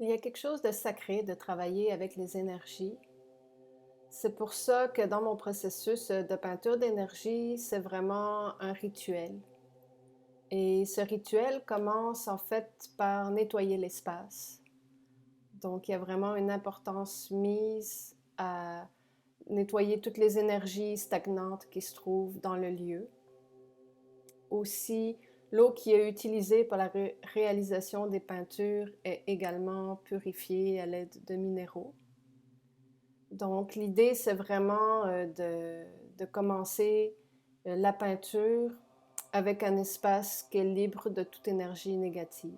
Il y a quelque chose de sacré de travailler avec les énergies. C'est pour ça que dans mon processus de peinture d'énergie, c'est vraiment un rituel. Et ce rituel commence en fait par nettoyer l'espace. Donc il y a vraiment une importance mise à nettoyer toutes les énergies stagnantes qui se trouvent dans le lieu. Aussi, l'eau qui est utilisée pour la réalisation des peintures est également purifiée à l'aide de minéraux. Donc, l'idée, c'est vraiment de commencer la peinture avec un espace qui est libre de toute énergie négative.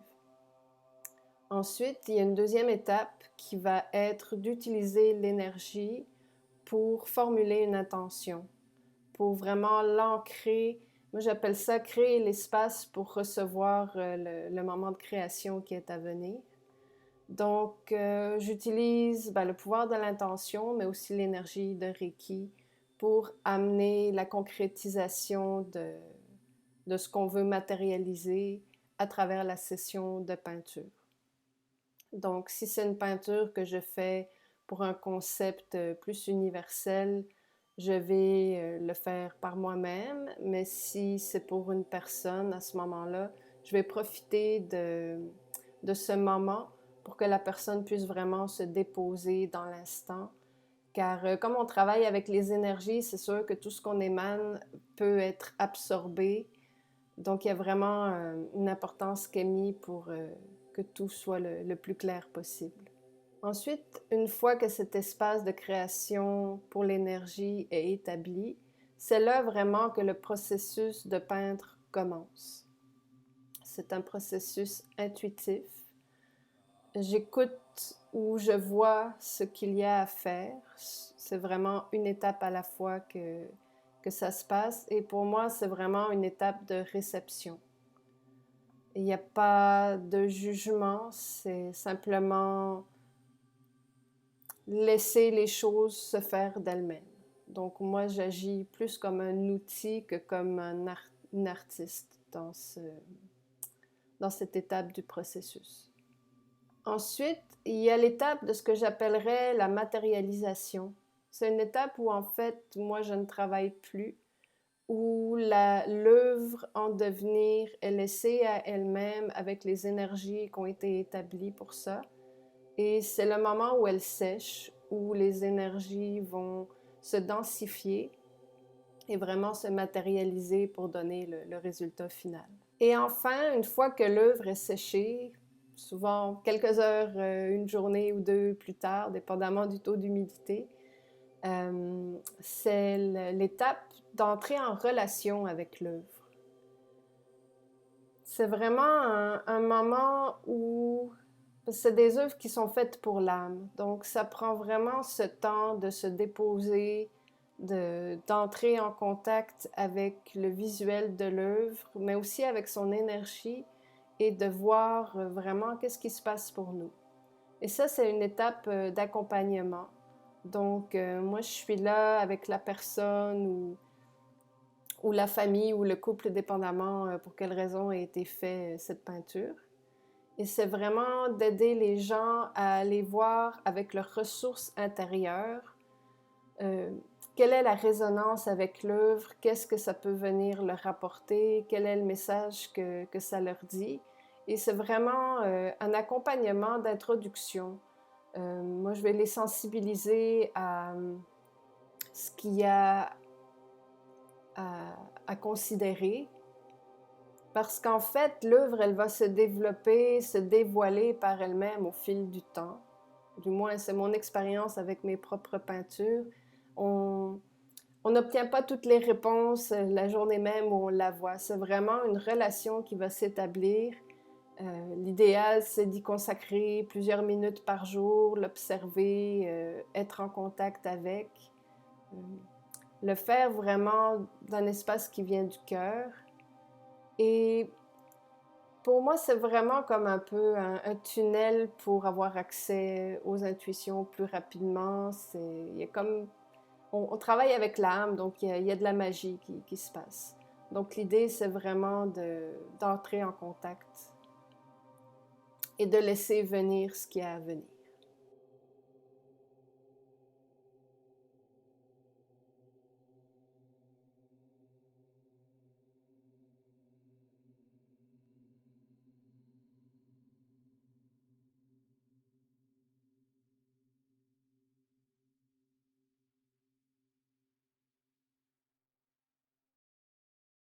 Ensuite, il y a une deuxième étape qui va être d'utiliser l'énergie pour formuler une intention, pour vraiment l'ancrer. Moi, j'appelle ça créer l'espace pour recevoir le moment de création qui est à venir. Donc, j'utilise le pouvoir de l'intention, mais aussi l'énergie de Reiki pour amener la concrétisation de ce qu'on veut matérialiser à travers la session de peinture. Donc, si c'est une peinture que je fais pour un concept plus universel, je vais le faire par moi-même, mais si c'est pour une personne, à ce moment-là, je vais profiter de ce moment pour que la personne puisse vraiment se déposer dans l'instant. Car comme on travaille avec les énergies, c'est sûr que tout ce qu'on émane peut être absorbé. Donc, il y a vraiment une importance qui est mise pour que tout soit le plus clair possible. Ensuite, une fois que cet espace de création pour l'énergie est établi, c'est là vraiment que le processus de peindre commence. C'est un processus intuitif. J'écoute ou je vois ce qu'il y a à faire. C'est vraiment une étape à la fois que ça se passe. Et pour moi, c'est vraiment une étape de réception. Il n'y a pas de jugement, c'est simplement laisser les choses se faire d'elles-mêmes. Donc moi, j'agis plus comme un outil que comme une artiste dans cette étape du processus. Ensuite, il y a l'étape de ce que j'appellerais la matérialisation. C'est une étape où en fait, moi, je ne travaille plus, où l'œuvre en devenir est laissée à elle-même avec les énergies qui ont été établies pour ça. Et c'est le moment où elle sèche, où les énergies vont se densifier et vraiment se matérialiser pour donner le résultat final. Et enfin, une fois que l'œuvre est séchée, souvent quelques heures, une journée ou deux plus tard, dépendamment du taux d'humidité, c'est l'étape d'entrer en relation avec l'œuvre. C'est vraiment un moment où c'est des œuvres qui sont faites pour l'âme. Donc, ça prend vraiment ce temps de se déposer, d'entrer en contact avec le visuel de l'œuvre, mais aussi avec son énergie et de voir vraiment qu'est-ce qui se passe pour nous. Et ça, c'est une étape d'accompagnement. Donc, moi, je suis là avec la personne ou la famille ou le couple, dépendamment pour quelle raison a été faite cette peinture. Et c'est vraiment d'aider les gens à aller voir avec leurs ressources intérieures euh, quelle est la résonance avec l'œuvre, qu'est-ce que ça peut venir leur apporter, quel est le message que ça leur dit. Et c'est vraiment un accompagnement d'introduction. Moi, je vais les sensibiliser à ce qu'il y a à considérer, parce qu'en fait, l'œuvre, elle va se développer, se dévoiler par elle-même au fil du temps. Du moins, c'est mon expérience avec mes propres peintures. On n'obtient pas toutes les réponses la journée même où on la voit. C'est vraiment une relation qui va s'établir. L'idéal, c'est d'y consacrer plusieurs minutes par jour, l'observer, être en contact avec, euh, le faire vraiment d'un espace qui vient du cœur. Et pour moi, c'est vraiment comme un peu un tunnel pour avoir accès aux intuitions plus rapidement. Il y a comme, on travaille avec l'âme, donc il y a de la magie qui se passe. Donc l'idée, c'est vraiment d'entrer en contact et de laisser venir ce qui a à venir.